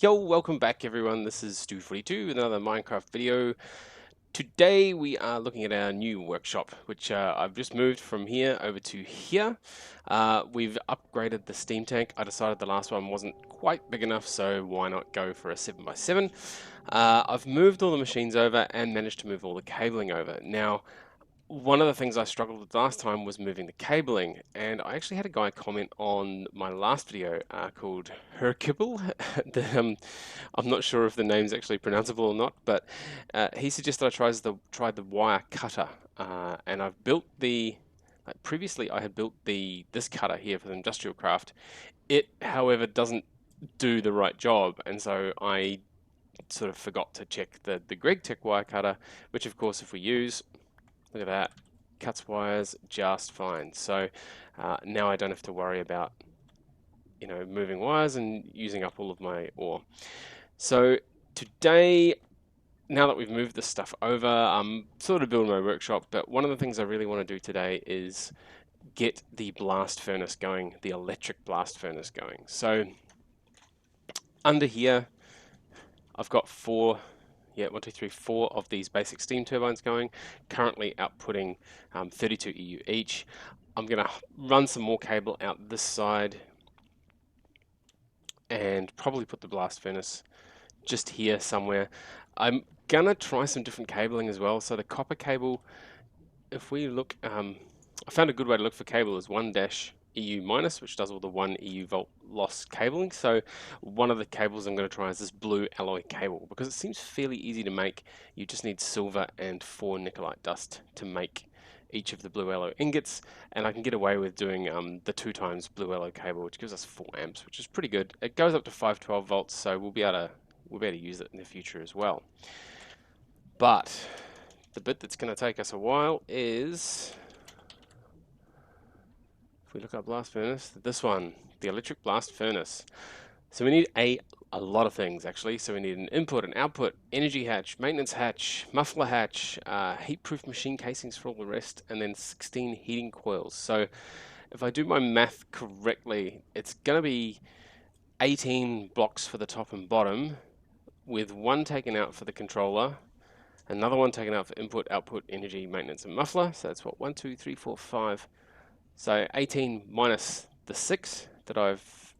Yo, welcome back everyone. This is Stu42 with another Minecraft video. Today we are looking at our new workshop, which I've just moved from here over to here. We've upgraded the steam tank. I decided the last one wasn't quite big enough, so why not go for a 7x7? I've moved all the machines over and managed to move all the cabling over. Now, one of the things I struggled with last time was moving the cabling, and I actually had a guy comment on my last video called Herkibble. I'm not sure if the name's actually pronounceable or not, but he suggested I tried the wire cutter, and I've built previously I had built this cutter here for the industrial craft. It, however, doesn't do the right job, and so I sort of forgot to check the GregTech wire cutter, which of course if we use, look at that, cuts wires just fine. So now I don't have to worry about, moving wires and using up all of my ore. So today, now that we've moved this stuff over, I'm sort of building my workshop, but one of the things I really want to do today is get the blast furnace going, the electric blast furnace going. So under here, I've got four of these basic steam turbines going, currently outputting 32 EU each. I'm going to run some more cable out this side and probably put the blast furnace just here somewhere. I'm going to try some different cabling as well. So the copper cable, if we look, I found a good way to look for cable is 1-EU minus, which does all the 1 EU volt loss cabling. So one of the cables I'm going to try is this blue alloy cable because it seems fairly easy to make. You just need silver and 4 nickelite dust to make each of the blue alloy ingots, and I can get away with doing the 2 times blue alloy cable, which gives us 4 amps, which is pretty good. It goes up to 512 volts, so we'll be able to use it in the future as well. But the bit that's going to take us a while is, if we look up blast furnace, this one, the electric blast furnace. So we need a lot of things actually. So we need an input, an output, energy hatch, maintenance hatch, muffler hatch, heat-proof machine casings for all the rest, and then 16 heating coils. So if I do my math correctly, it's going to be 18 blocks for the top and bottom, with one taken out for the controller, another one taken out for input, output, energy, maintenance, and muffler. So that's what, 1, 2, 3, 4, 5. So 18 minus the 6 that I've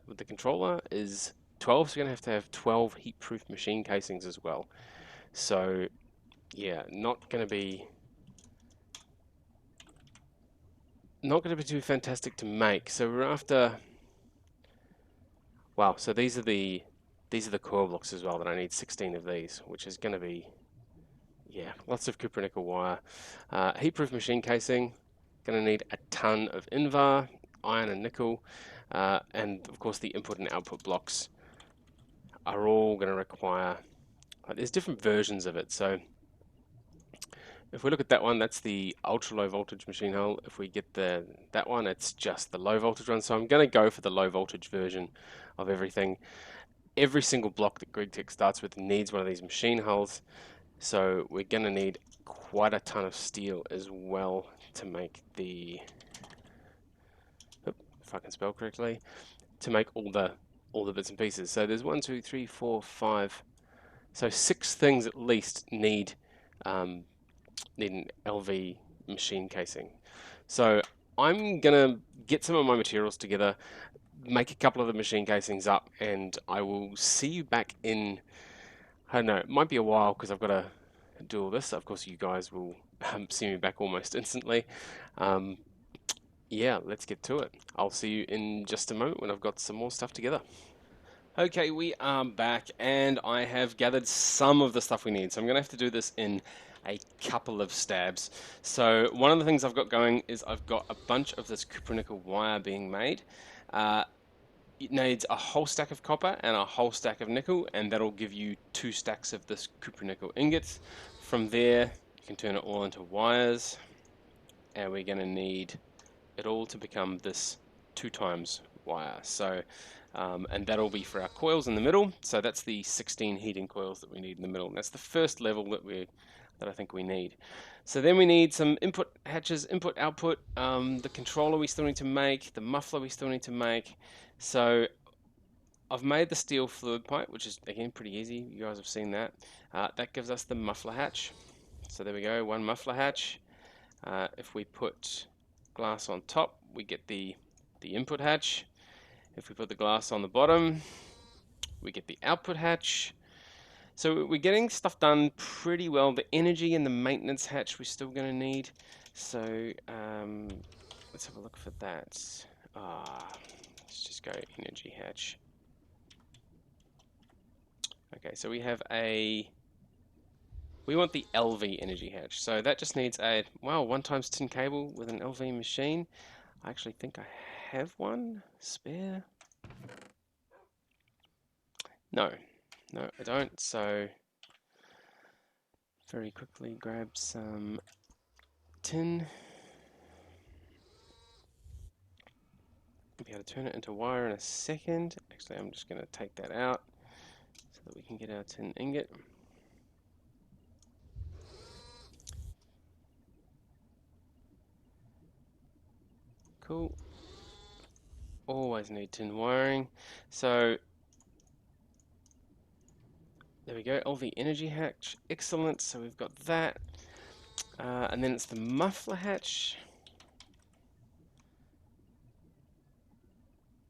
with the controller is 12. So we're going to have 12 heat-proof machine casings as well. So yeah, not going to be too fantastic to make. So we're after, wow. So these are the coil blocks as well that I need 16 of these, which is going to be, yeah, lots of copper nickel wire. Heat-proof machine casing. Going to need a ton of Invar, iron and nickel, and of course the input and output blocks are all going to require, there's different versions of it. So if we look at that one, that's the ultra low voltage machine hull. If we get that one, it's just the low voltage one. So I'm going to go for the low voltage version of everything. Every single block that GregTech starts with needs one of these machine hulls. So we're going to need quite a ton of steel as well to make the, if I can spell correctly, to make all the bits and pieces. So there's 1, 2, 3, 4, 5. So 6 things at least need an LV machine casing. So I'm gonna get some of my materials together, make a couple of the machine casings up, and I will see you back in, I don't know, it might be a while because I've got to do all this. Of course, you guys will see me back almost instantly. Yeah, let's get to it. I'll see you in just a moment when I've got some more stuff together. Okay, we are back, and I have gathered some of the stuff we need. So I'm going to have to do this in a couple of stabs. So one of the things I've got going is I've got a bunch of this copper nickel wire being made. It needs a whole stack of copper and a whole stack of nickel, and that'll give you 2 stacks of this copper nickel ingots. From there, you can turn it all into wires, and we're going to need it all to become this 2 times wire. So, and that'll be for our coils in the middle. So that's the 16 heating coils that we need in the middle. And that's the first level that I think we need. So then we need some input hatches, input, output. The controller we still need to make. The muffler we still need to make. So I've made the steel fluid pipe, which is again pretty easy. You guys have seen that. That gives us the muffler hatch. So there we go, one muffler hatch. If we put glass on top, we get the input hatch. If we put the glass on the bottom, we get the output hatch. So we're getting stuff done pretty well. The energy and the maintenance hatch we're still going to need. So let's have a look for that. Let's just go energy hatch. Okay, so we have we want the LV energy hatch. So that just needs a, 1x tin cable with an LV machine. I actually think I have one spare. No, I don't. So very quickly grab some tin. I'll be able to turn it into wire in a second. Actually, I'm just going to take that out so that we can get our tin ingot. Cool. Always need tin wiring. So there we go, LV energy hatch, excellent. So we've got that. And then it's the muffler hatch.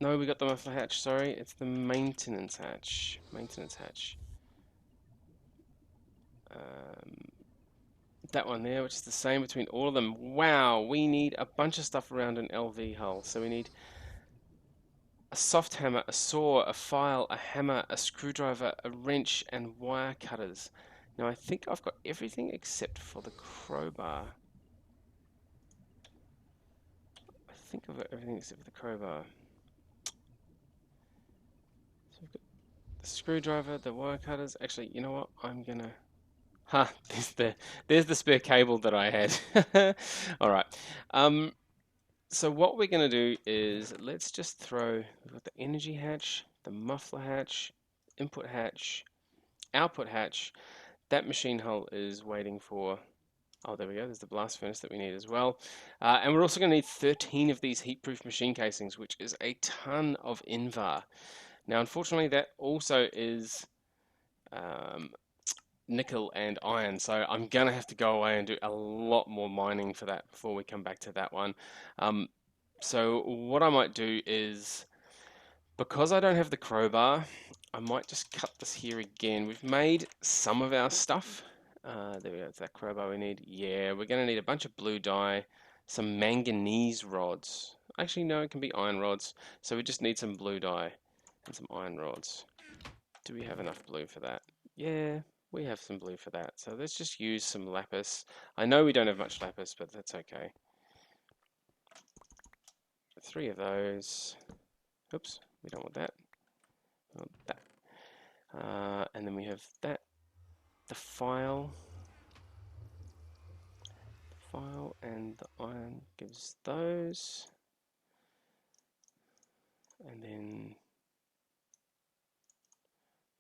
No, we got the muffler hatch, sorry. It's the maintenance hatch. That one there, which is the same between all of them. Wow, we need a bunch of stuff around an LV hull. So we need a soft hammer, a saw, a file, a hammer, a screwdriver, a wrench, and wire cutters. Now I think I've got everything except for the crowbar. I think I've got everything except for the crowbar. So we've got the screwdriver, the wire cutters. Actually, you know what? I'm gonna... there's the spare cable that I had. All right. So what we're going to do is let's just throw, we've got the energy hatch, the muffler hatch, input hatch, output hatch. That machine hull is waiting for, oh, there we go, there's the blast furnace that we need as well. And we're also going to need 13 of these heat-proof machine casings, which is a ton of Invar. Now, unfortunately, that also is nickel and iron, so I'm gonna have to go away and do a lot more mining for that before we come back to that one. So what I might do is, because I don't have the crowbar, I might just cut this here again. We've made some of our stuff. There we go, it's that crowbar we need. Yeah, we're gonna need a bunch of blue dye, some manganese rods. Actually, no, it can be iron rods. So we just need some blue dye and some iron rods. Do we have enough blue for that? Yeah, we have some blue for that. So let's just use some lapis. I know we don't have much lapis, but that's okay. 3 of those. Oops, we don't want that. We want that. And then we have that. The file. And the iron gives those. And then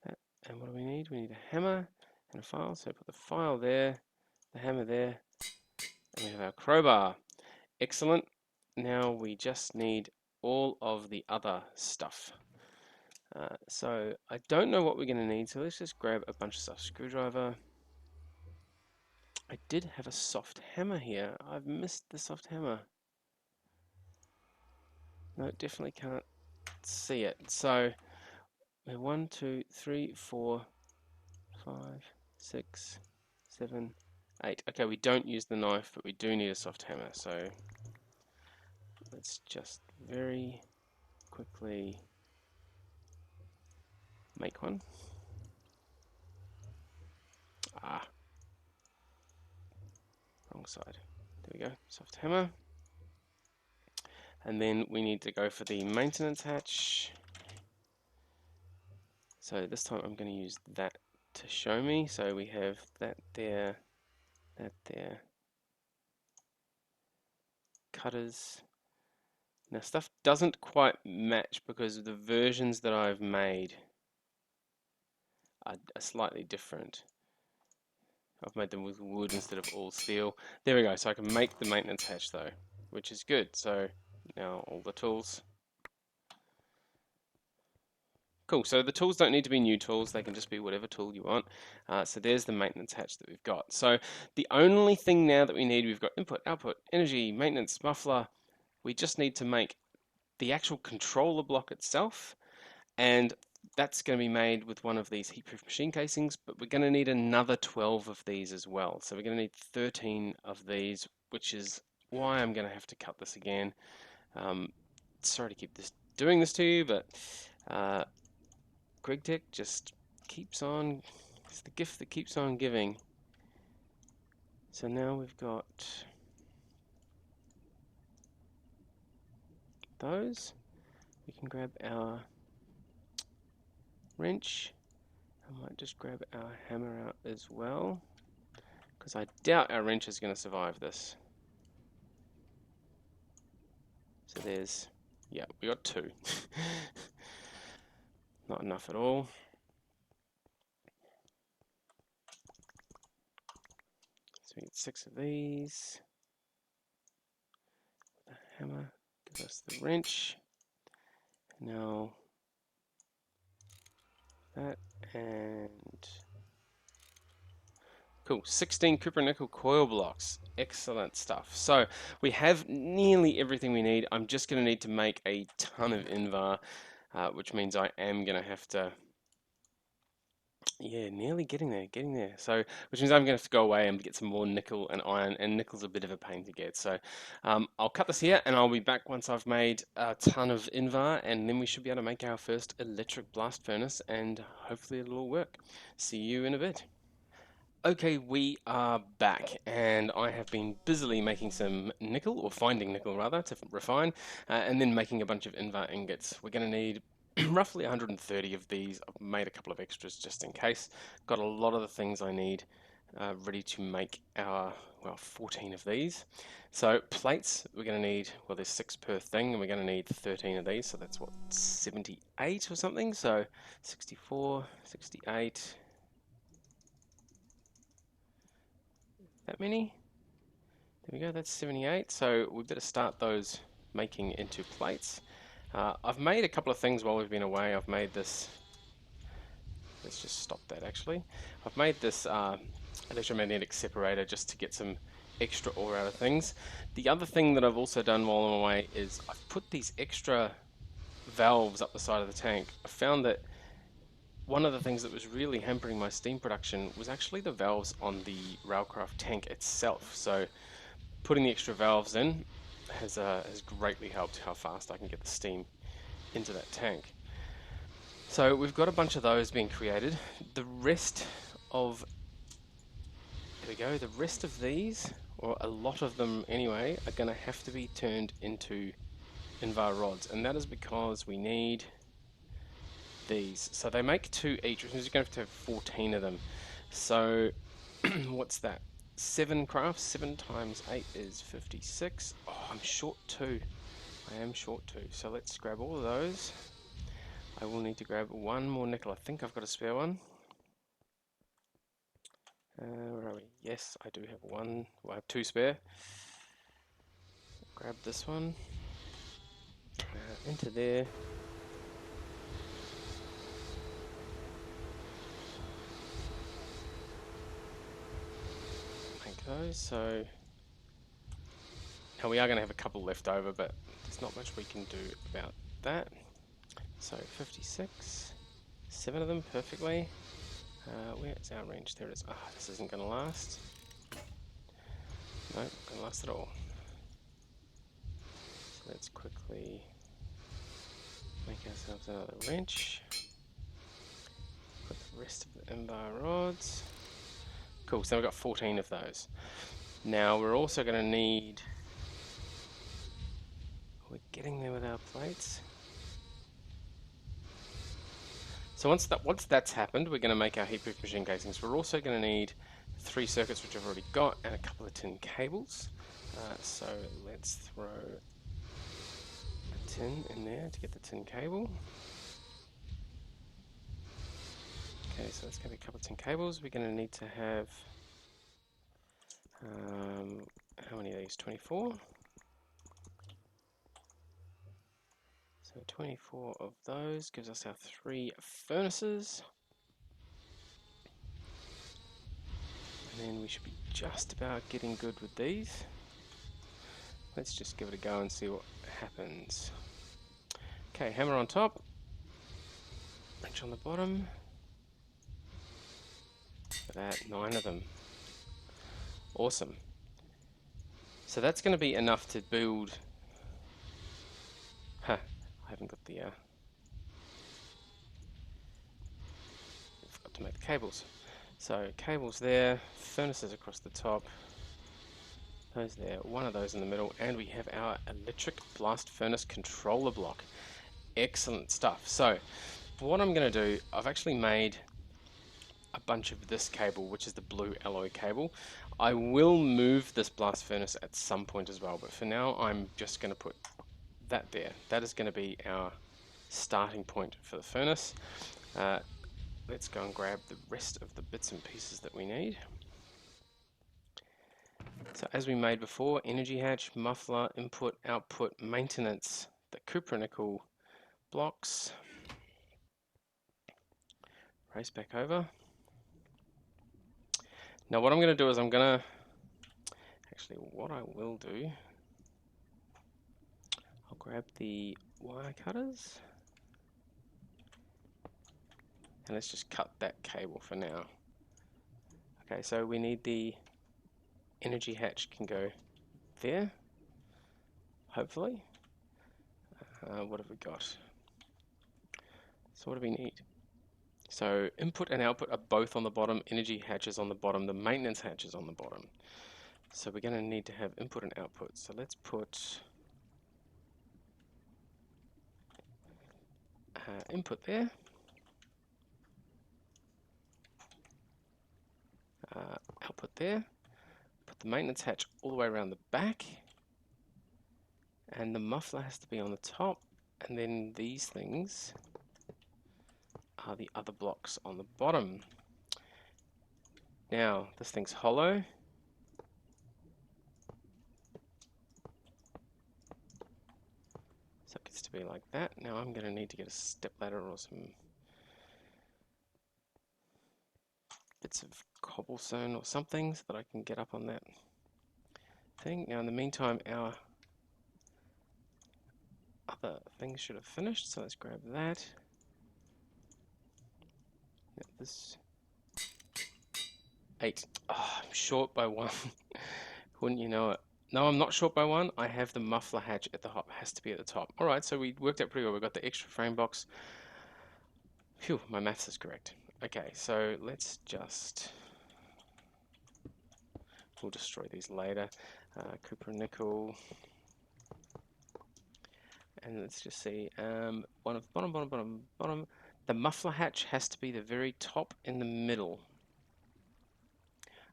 that. And what do we need? We need a hammer and a file. So put the file there, the hammer there, and we have our crowbar. Excellent. Now we just need all of the other stuff. So I don't know what we're going to need, so let's just grab a bunch of stuff. Screwdriver. I did have a soft hammer here. I've missed the soft hammer. No, definitely can't see it. So we're 1, 2, 3, 4, 5, 6, 7, 8. Okay, we don't use the knife, but we do need a soft hammer. So let's just very quickly make one. Wrong side. There we go, soft hammer. And then we need to go for the maintenance hatch. So this time I'm going to use that to show me. So we have that there, cutters. Now stuff doesn't quite match because the versions that I've made are slightly different. I've made them with wood instead of all steel. There we go, so I can make the maintenance hatch though, which is good. So now all the tools. Cool, so the tools don't need to be new tools, they can just be whatever tool you want. So there's the maintenance hatch that we've got. So the only thing now that we need, we've got input, output, energy, maintenance, muffler. We just need to make the actual controller block itself, and that's going to be made with one of these heat-proof machine casings, but we're going to need another 12 of these as well. So we're going to need 13 of these, which is why I'm going to have to cut this again. Sorry to keep doing this to you, but GregTech just keeps on, it's the gift that keeps on giving. So now we've got those. We can grab our wrench. I might just grab our hammer out as well, because I doubt our wrench is going to survive this. So there's, yeah, we got 2. Not enough at all. So we get 6 of these. The hammer gives us the wrench. Now that, and cool, 16 copper nickel coil blocks. Excellent stuff. So we have nearly everything we need. I'm just going to need to make a ton of Invar, which means I am going to have to, yeah, nearly getting there. So, which means I'm going to have to go away and get some more nickel and iron, and nickel's a bit of a pain to get. So I'll cut this here, and I'll be back once I've made a ton of Invar, and then we should be able to make our first electric blast furnace, and hopefully it'll all work. See you in a bit. Okay, we are back, and I have been busily making some nickel, or finding nickel rather, to refine, and then making a bunch of Invar ingots. We're going to need roughly 130 of these. I've made a couple of extras just in case. Got a lot of the things I need ready to make our, well, 14 of these. So plates, we're going to need, well, there's 6 per thing, and we're going to need 13 of these, so that's what, 78 or something? So 64, 68... that many? There we go, that's 78. So we better start those making into plates. I've made a couple of things while we've been away. I've made this, let's just stop that actually. I've made this electromagnetic separator just to get some extra ore out of things. The other thing that I've also done while I'm away is I've put these extra valves up the side of the tank. I found that one of the things that was really hampering my steam production was actually the valves on the Railcraft tank itself. So putting the extra valves in has greatly helped how fast I can get the steam into that tank. So we've got a bunch of those being created. The rest of, there we go, the rest of these, or a lot of them anyway, are going to have to be turned into Invar rods, and that is because we need these. So they make 2 each, which means you're going to have 14 of them. So what's that? 7 crafts, 7 times 8 is 56. Oh, I'm short 2. I am short 2. So let's grab all of those. I will need to grab 1 more nickel. I think I've got a spare one. Where are we? Yes, I do have 1. Well, I have 2 spare. Grab this one. Into there. Those. So now we are going to have a couple left over, but there's not much we can do about that. So 56, 7 of them perfectly. Where's our range? There it is. Ah, this isn't going to last. No, not going to last at all. So let's quickly make ourselves another wrench. Put the rest of the Invar rods. Cool, so we've got 14 of those. Now we're also going to need, we're getting there with our plates. So once that's happened, we're going to make our heat-proof machine casings. We're also going to need 3 circuits, which I've already got, and a couple of tin cables. So let's throw a tin in there to get the tin cable. Okay, so let's get a couple of tin cables. We're going to need to have, how many of these? 24. So So 24 of those gives us our 3 furnaces. And then we should be just about getting good with these. Let's just give it a go and see what happens. Okay, hammer on top, wrench on the bottom. Look at that, 9 of them. Awesome. So that's going to be enough to build. I haven't got the. Forgot to make the cables. So cables there, furnaces across the top. Those there, one of those in the middle, and we have our electric blast furnace controller block. Excellent stuff. So what I'm going to do, I've actually made a bunch of this cable, which is the blue alloy cable. I will move this blast furnace at some point as well, but for now I'm just going to put that there. That is going to be our starting point for the furnace. Let's go and grab the rest of the bits and pieces that we need. So as we made before, energy hatch, muffler, input, output, maintenance, the cupronickel blocks. Race back over. Now what I'm going to do is actually what I will do, I'll grab the wire cutters and let's just cut that cable for now. Okay, so we need the energy hatch can go there, hopefully. What have we got? So what do we need? So input and output are both on the bottom, energy hatch is on the bottom, the maintenance hatch is on the bottom. So we're going to need to have input and output. So let's put input there. Output there. Put the maintenance hatch all the way around the back. And the muffler has to be on the top. And then these things are the other blocks on the bottom. Now, this thing's hollow. So it gets to be like that. Now I'm going to need to get a step ladder or some bits of cobblestone or something so that I can get up on that thing. Now in the meantime, our other things should have finished, so let's grab that. Now this 8. Oh, I'm short by 1. Wouldn't you know it? No, I'm not short by 1. I have the muffler hatch at the top. Has to be at the top. Alright, so we worked out pretty well. We got the extra frame box. Phew, my maths is correct. Okay, so let's just... We'll destroy these later. Cupronickel. And let's just see. One of bottom. The muffler hatch has to be the very top in the middle.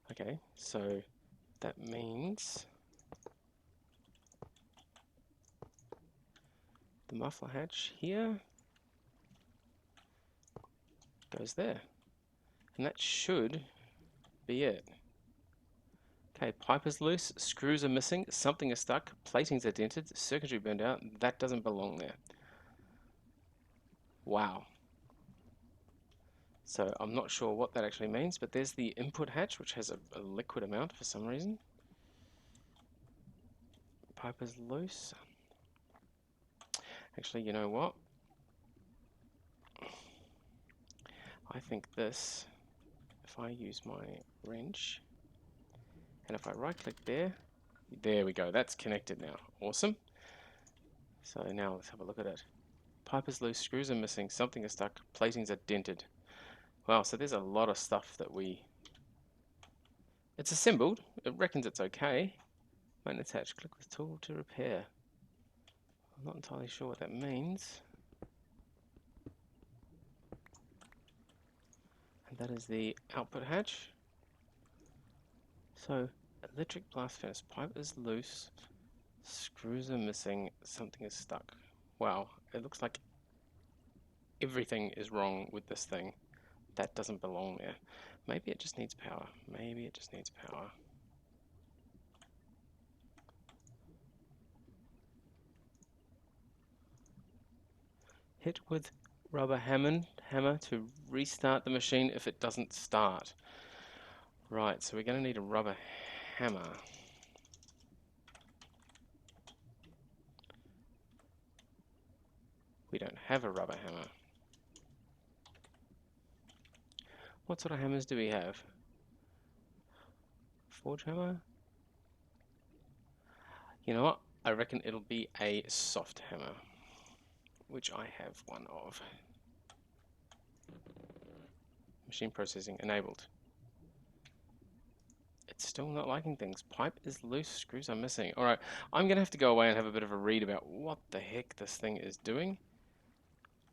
Okay, so that means the muffler hatch here goes there. And that should be it. Okay, pipe is loose, screws are missing, something is stuck, platings are dented, circuitry burned out, that doesn't belong there. Wow. So I'm not sure what that actually means, but there's the input hatch, which has a liquid amount for some reason. Pipe is loose. Actually, you know what? I think this, if I use my wrench, and if I right click there we go, that's connected now. Awesome. So now let's have a look at it. Pipe is loose, screws are missing, something is stuck, platings are dented. Wow, so there's a lot of stuff that it's assembled, it reckons it's okay. Maintenance hatch, click with tool to repair. I'm not entirely sure what that means. And that is the output hatch. So, electric blast furnace, pipe is loose, screws are missing, something is stuck. Wow, it looks like everything is wrong with this thing. That doesn't belong there. Maybe it just needs power. Maybe it just needs power. Hit with rubber hammer to restart the machine if it doesn't start. Right, so we're going to need a rubber hammer. We don't have a rubber hammer. What sort of hammers do we have? Forge hammer? You know what? I reckon it'll be a soft hammer, which I have one of. Machine processing enabled. It's still not liking things. Pipe is loose, screws are missing. Alright, I'm going to have to go away and have a bit of a read about what the heck this thing is doing.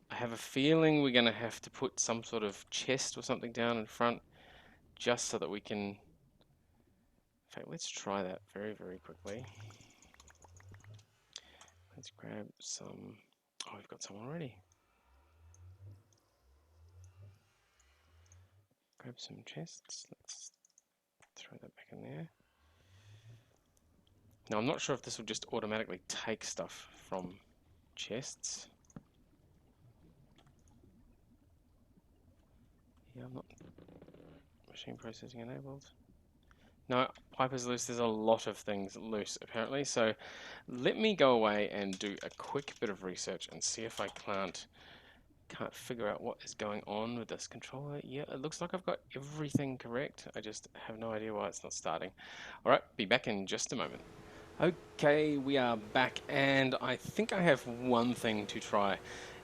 I have a feeling we're going to have to put some sort of chest or something down in front just so that we can... In fact, let's try that very, very quickly. Let's grab some... Oh, we've got some already. Grab some chests. Let's throw that back in there. Now, I'm not sure if this will just automatically take stuff from chests. Yeah, I'm not... Machine processing enabled. No, pipe is loose. There's a lot of things loose, apparently. So let me go away and do a quick bit of research and see if I can't figure out what is going on with this controller. Yeah, it looks like I've got everything correct. I just have no idea why it's not starting. All right, be back in just a moment. Okay, we are back, and I think I have one thing to try.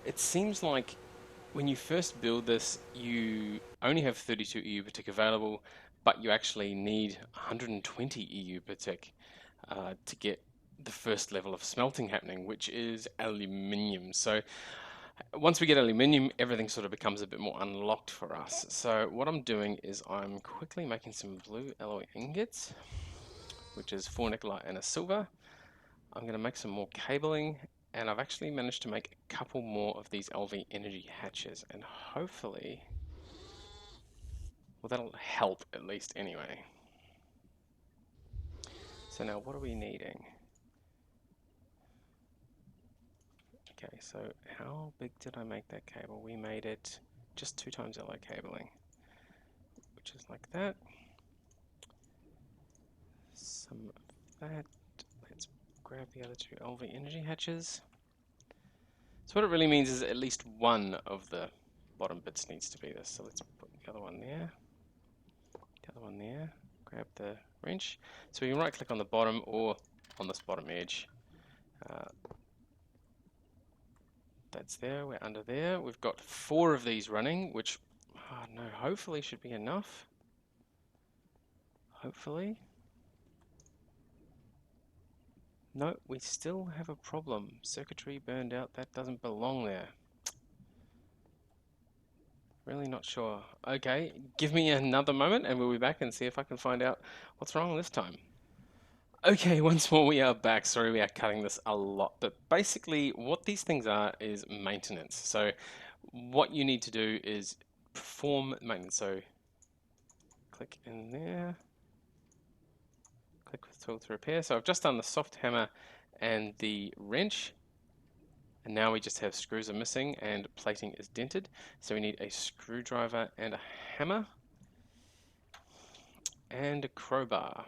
It seems like when you first build this, you only have 32 EU per tick available, but you actually need 120 EU per tick to get the first level of smelting happening, which is aluminium. So once we get aluminium, everything sort of becomes a bit more unlocked for us. So what I'm doing is I'm quickly making some blue alloy ingots, which is 4 nickel and a silver. I'm going to make some more cabling, and I've actually managed to make a couple more of these LV energy hatches, and hopefully, well, that'll help at least anyway. So now what are we needing? Okay, so how big did I make that cable? We made it just 2 times LO cabling, which is like that. Some of that. Let's grab the other 2 LV energy hatches. So what it really means is at least one of the bottom bits needs to be this. So let's put the other one there, the other one there, grab the wrench. So we can right click on the bottom or on this bottom edge. That's there, we're under there. We've got 4 of these running, which, oh no, hopefully should be enough. Hopefully. No, we still have a problem. Circuitry burned out, that doesn't belong there. Really not sure. Okay, give me another moment and we'll be back and see if I can find out what's wrong this time. Okay, once more we are back. Sorry we are cutting this a lot, but basically what these things are is maintenance. So what you need to do is perform maintenance. So click in there, click with tool to repair. So I've just done the soft hammer and the wrench, and now we just have screws are missing and plating is dented. So we need a screwdriver and a hammer and a crowbar.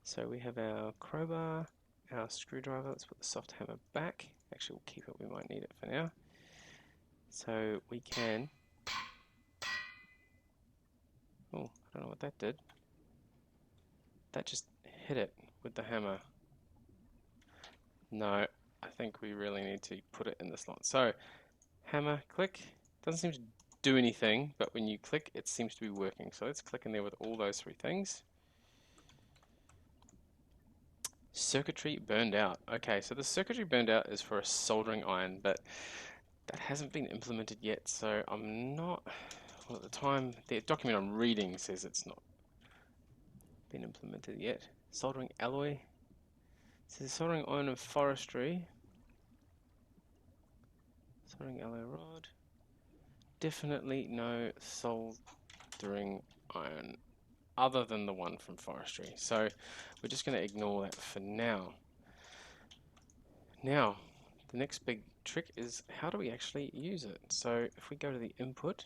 So we have our crowbar, our screwdriver. Let's put the soft hammer back. Actually, we'll keep it. We might need it for now. So we can... Oh, I don't know what that did. That just hit it with the hammer. No, I think we really need to put it in the slot. So, hammer, click. Doesn't seem to do anything, but when you click, it seems to be working. So let's click in there with all those 3 things. Circuitry burned out. Okay, so the circuitry burned out is for a soldering iron, but that hasn't been implemented yet, so I'm not... Well, at the time, the document I'm reading says it's not been implemented yet. Soldering alloy. It says soldering iron and forestry. Soldering alloy rod. Definitely no soldering iron other than the one from forestry. So we're just going to ignore that for now. Now, the next big trick is how do we actually use it? So if we go to the input,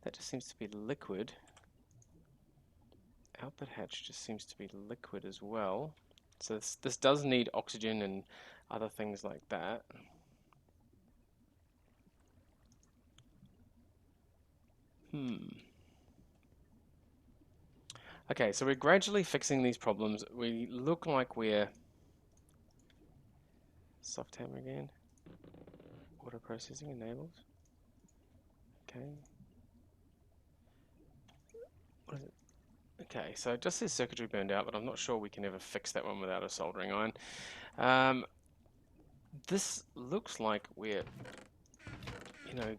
that just seems to be liquid. Output hatch just seems to be liquid as well. So this does need oxygen and other things like that. Okay, so we're gradually fixing these problems. We look like we're soft hammer again. Auto processing enabled. Okay. What is it? Okay, so it just says circuitry burned out, but I'm not sure we can ever fix that one without a soldering iron. This looks like we're,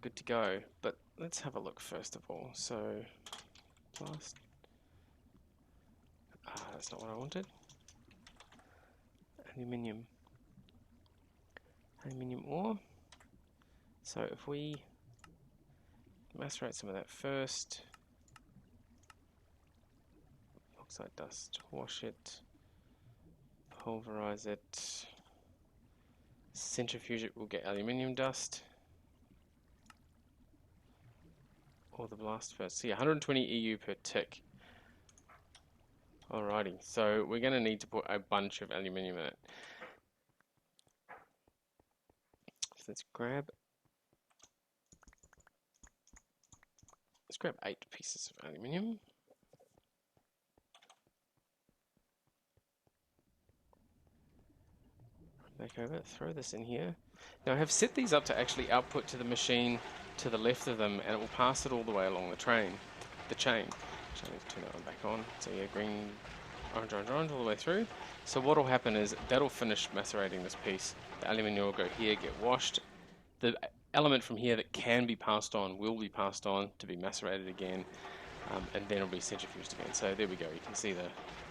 good to go, but let's have a look first of all. So, blast. That's not what I wanted. Aluminium ore. So if we macerate some of that first, oxide dust, wash it, pulverize it, centrifuge it, we'll get aluminium dust, or the blast first. So yeah, 120 EU per tick. Alrighty, so we're going to need to put a bunch of aluminium in it. So let's grab 8 pieces of aluminium. Back over, throw this in here. Now I have set these up to actually output to the machine to the left of them, and it will pass it all the way along the chain. So I need to turn that one back on. So yeah, green, orange, orange, orange all the way through. So what will happen is that'll finish macerating this piece. The aluminium will go here, get washed. The element from here that can be passed on will be passed on to be macerated again, and then it'll be centrifuged again. So there we go. You can see the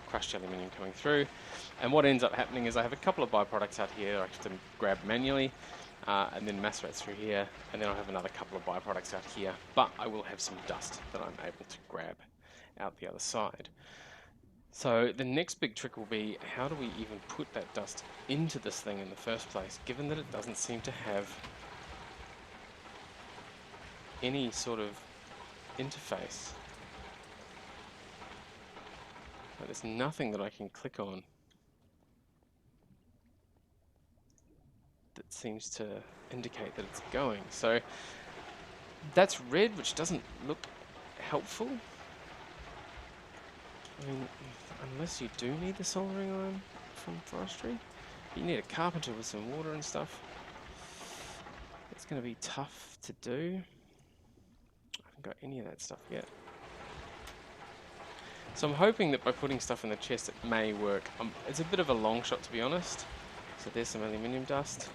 crushed aluminium coming through. And what ends up happening is I have a couple of byproducts out here I have to grab manually, and then macerate through here, and then I'll have another couple of byproducts out here, but I will have some dust that I'm able to grab out the other side. So the next big trick will be, how do we even put that dust into this thing in the first place, given that it doesn't seem to have any sort of interface. There's nothing that I can click on that seems to indicate that it's going. So that's red, which doesn't look helpful. I mean, unless you do need the soldering iron from forestry, you need a carpenter with some water and stuff. It's going to be tough to do. I haven't got any of that stuff yet. So I'm hoping that by putting stuff in the chest it may work. It's a bit of a long shot, to be honest. So there's some aluminium dust.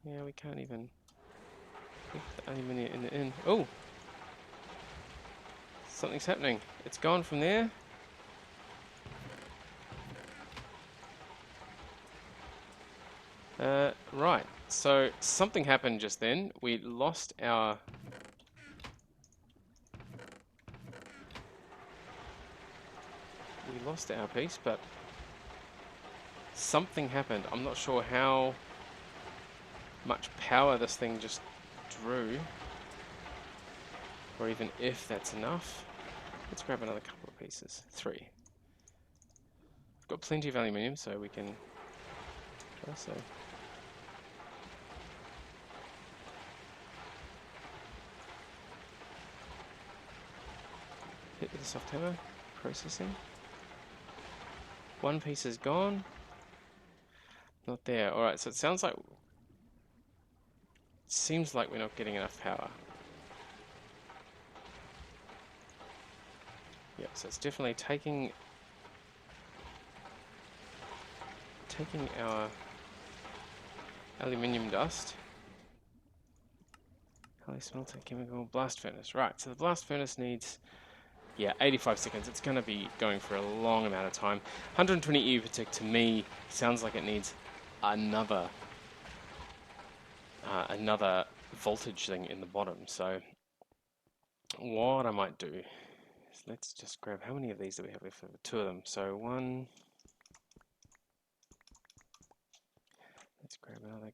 Yeah, we can't even put the aluminium in. Oh! Something's happening. It's gone from there. Right, so something happened just then. We lost our piece, but something happened. I'm not sure how much power this thing just drew, or even if that's enough. Let's grab another couple of pieces. 3. We've got plenty of aluminium, so we can try so. Hit with the soft hammer, processing. 1 piece is gone. Not there. Alright, so it seems like we're not getting enough power. Yep, so it's definitely taking our aluminium dust. Highly smelted chemical blast furnace. Right, so the blast furnace needs, 85 seconds. It's going to be going for a long amount of time. 120 EU per tick to me sounds like it needs another voltage thing in the bottom. So what I might do is let's just grab, how many of these do we have left over? 2 of them. So one, let's grab another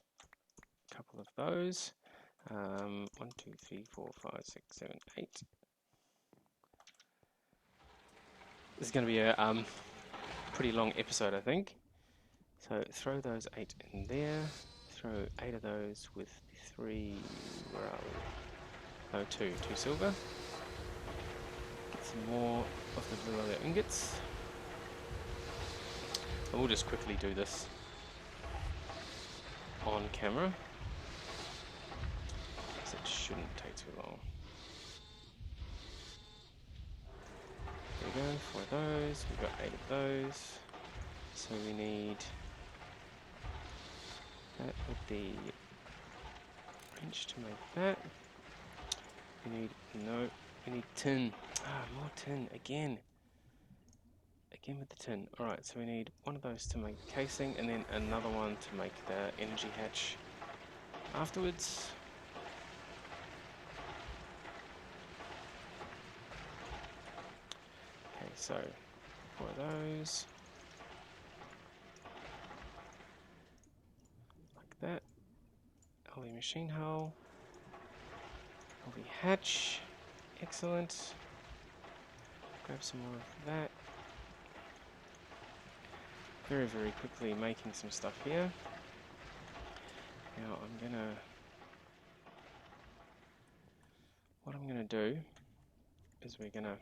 couple of those. 1, 2, 3, 4, 5, 6, 7, 8. This is going to be a pretty long episode, I think. So throw those 8 in there. Throw 8 of those with 3. Where are we? Oh, 2 silver. Get some more of the blue other ingots. And we'll just quickly do this on camera, because it shouldn't take too long. There we go, 4 of those. We've got 8 of those. So we need that with the wrench to make that. We need, no, we need tin. More tin again. Again with the tin. Alright, so we need one of those to make casing, and then another one to make the energy hatch afterwards. Okay, so 4 of those. Like that. LV machine hull. LV hatch. Excellent. Grab some more of that. Very, very quickly making some stuff here. Now what I'm gonna do is we're gonna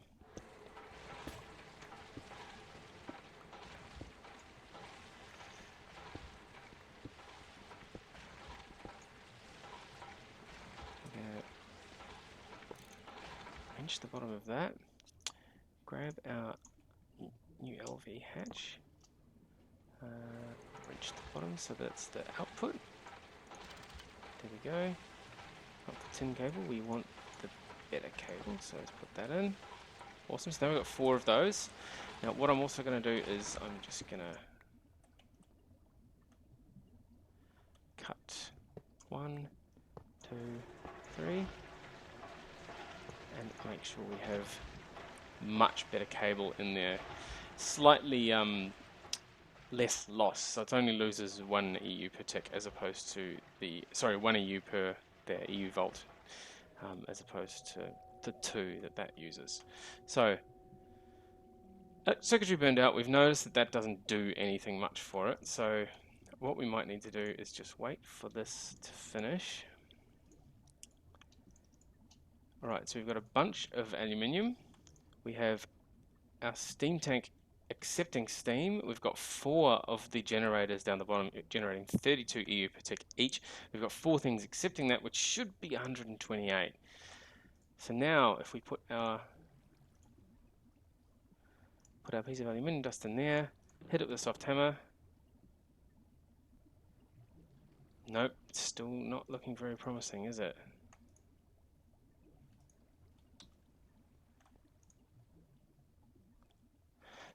wrench the bottom of that, grab our new LV hatch, wrench the bottom so that's the output. There we go. Not the tin cable, we want the better cable, so let's put that in. Awesome, so now we've got 4 of those. Now what I'm also going to do is I'm just going to cut 1, 2, 3, and make sure we have much better cable in there. Slightly less loss, so it only loses 1 EU per tick as opposed to the, sorry, 1 EU per the EU volt, as opposed to the 2 that uses. So circuitry burned out, we've noticed that doesn't do anything much for it, so what we might need to do is just wait for this to finish. Alright, so we've got a bunch of aluminium. We have our steam tank accepting steam. We've got 4 of the generators down the bottom generating 32 EU per tick each. We've got 4 things accepting that, which should be 128. So now if we put our piece of aluminium dust in there, hit it with a soft hammer. Nope, it's still not looking very promising, is it?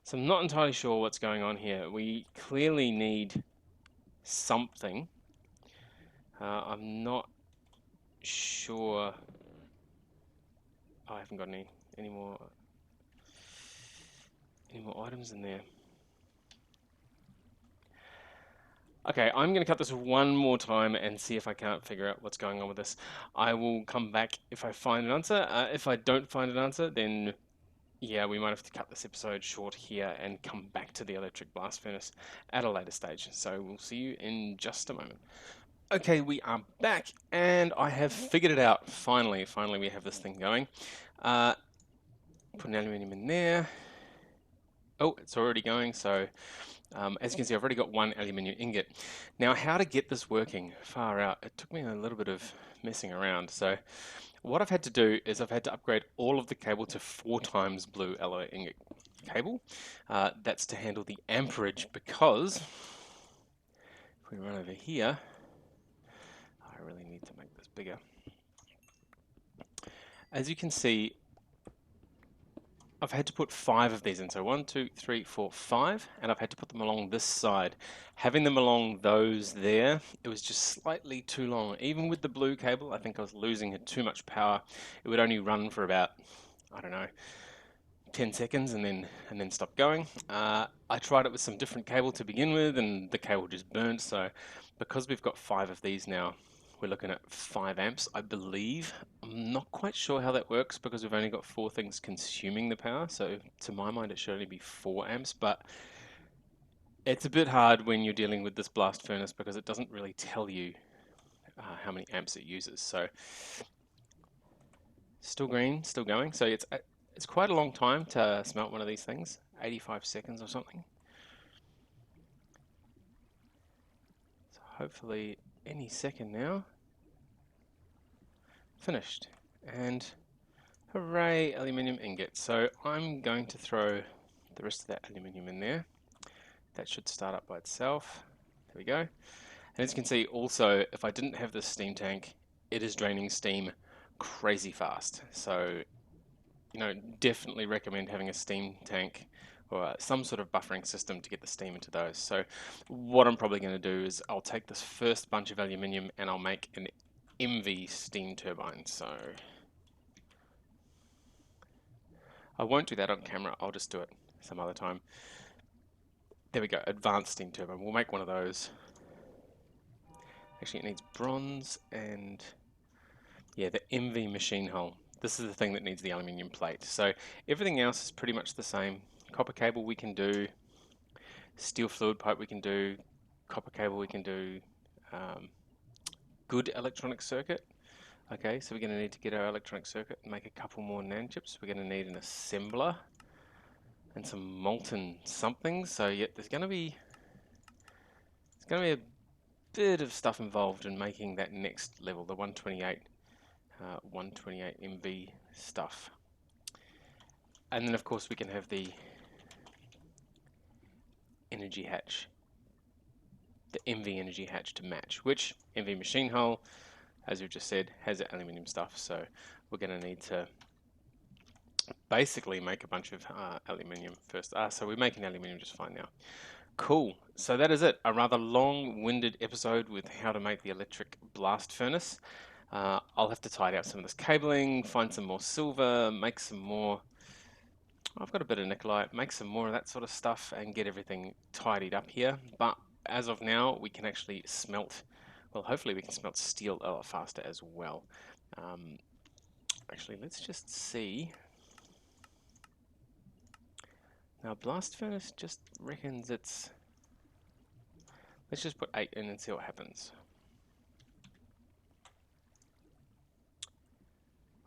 So I'm not entirely sure what's going on here. We clearly need something. I'm not sure. Oh, I haven't got any more items in there. Okay, I'm going to cut this one more time and see if I can't figure out what's going on with this. I will come back if I find an answer. If I don't find an answer, then yeah, we might have to cut this episode short here and come back to the electric blast furnace at a later stage. So we'll see you in just a moment. Okay, we are back and I have figured it out. Finally we have this thing going. Put an aluminium in there. Oh, it's already going, so as you can see, I've already got 1 aluminium ingot. Now, how to get this working? Far out. It took me a little bit of messing around. So what I've had to do is I've had to upgrade all of the cable to 4 times blue alloy ingot cable. That's to handle the amperage, because if we run over here, I really need to make this bigger. As you can see, I've had to put 5 of these in. So 1, 2, 3, 4, 5, and I've had to put them along this side. Having them along those there, it was just slightly too long. Even with the blue cable, I think I was losing too much power. It would only run for about, I don't know, 10 seconds and then stop going. I tried it with some different cable to begin with, and the cable just burnt. So because we've got 5 of these now, we're looking at 5 amps, I believe. I'm not quite sure how that works because we've only got 4 things consuming the power. So to my mind, it should only be 4 amps, but it's a bit hard when you're dealing with this blast furnace because it doesn't really tell you how many amps it uses. So still green, still going. So it's quite a long time to smelt one of these things, 85 seconds or something. So hopefully any second now. Finished. And hooray, aluminium ingot. So I'm going to throw the rest of that aluminium in there. That should start up by itself. There we go. And as you can see also, if I didn't have this steam tank, it is draining steam crazy fast. So, you know, definitely recommend having a steam tank or some sort of buffering system to get the steam into those. So what I'm probably going to do is I'll take this first bunch of aluminium and I'll make an MV steam turbine. So I won't do that on camera, I'll just do it some other time. There we go, advanced steam turbine. We'll make one of those. Actually, it needs bronze and yeah, the MV machine hull. This is the thing that needs the aluminium plate. So everything else is pretty much the same. Copper cable we can do, steel fluid pipe we can do, copper cable we can do, good electronic circuit. Okay, so we're going to need to get our electronic circuit and make a couple more NAND chips. We're going to need an assembler and some molten something. So yeah, there's going to be a bit of stuff involved in making that next level, the 128 MV stuff. And then of course we can have the energy hatch, the MV energy hatch to match, which MV machine hull, as we've just said, has aluminium stuff. So we're going to need to basically make a bunch of aluminium first. So we're making aluminium just fine now. Cool. So that is it. A rather long-winded episode with how to make the electric blast furnace. I'll have to tidy out some of this cabling, find some more silver, make some more... I've got a bit of nickelite, make some more of that sort of stuff and get everything tidied up here. But as of now, we can actually smelt, well, hopefully we can smelt steel a lot faster as well. Actually, let's just see. Now, blast furnace just reckons it's... Let's just put 8 in and see what happens.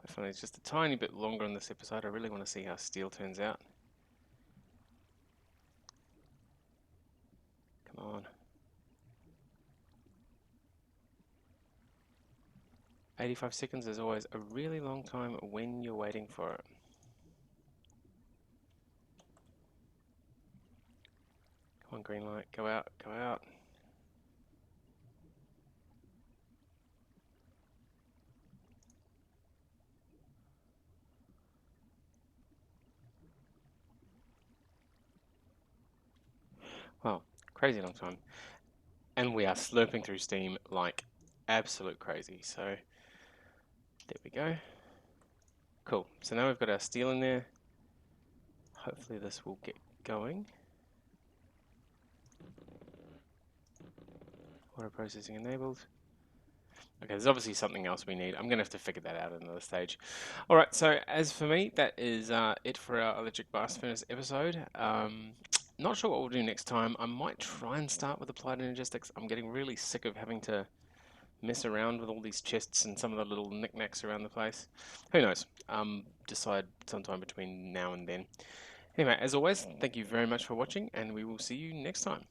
Hopefully it's just a tiny bit longer on this episode. I really want to see how steel turns out. Come on. 85 seconds is always a really long time when you're waiting for it. Come on, green light, go out, go out. Wow, crazy long time. And we are slurping through steam like absolute crazy. So there we go. Cool. So now we've got our steel in there. Hopefully this will get going. Water processing enabled. Okay, there's obviously something else we need. I'm going to have to figure that out at another stage. Alright, so as for me, that is it for our electric blast furnace episode. Not sure what we'll do next time. I might try and start with applied energistics. I'm getting really sick of having to mess around with all these chests and some of the little knickknacks around the place. Who knows? Decide sometime between now and then. Anyway, as always, thank you very much for watching, and we will see you next time.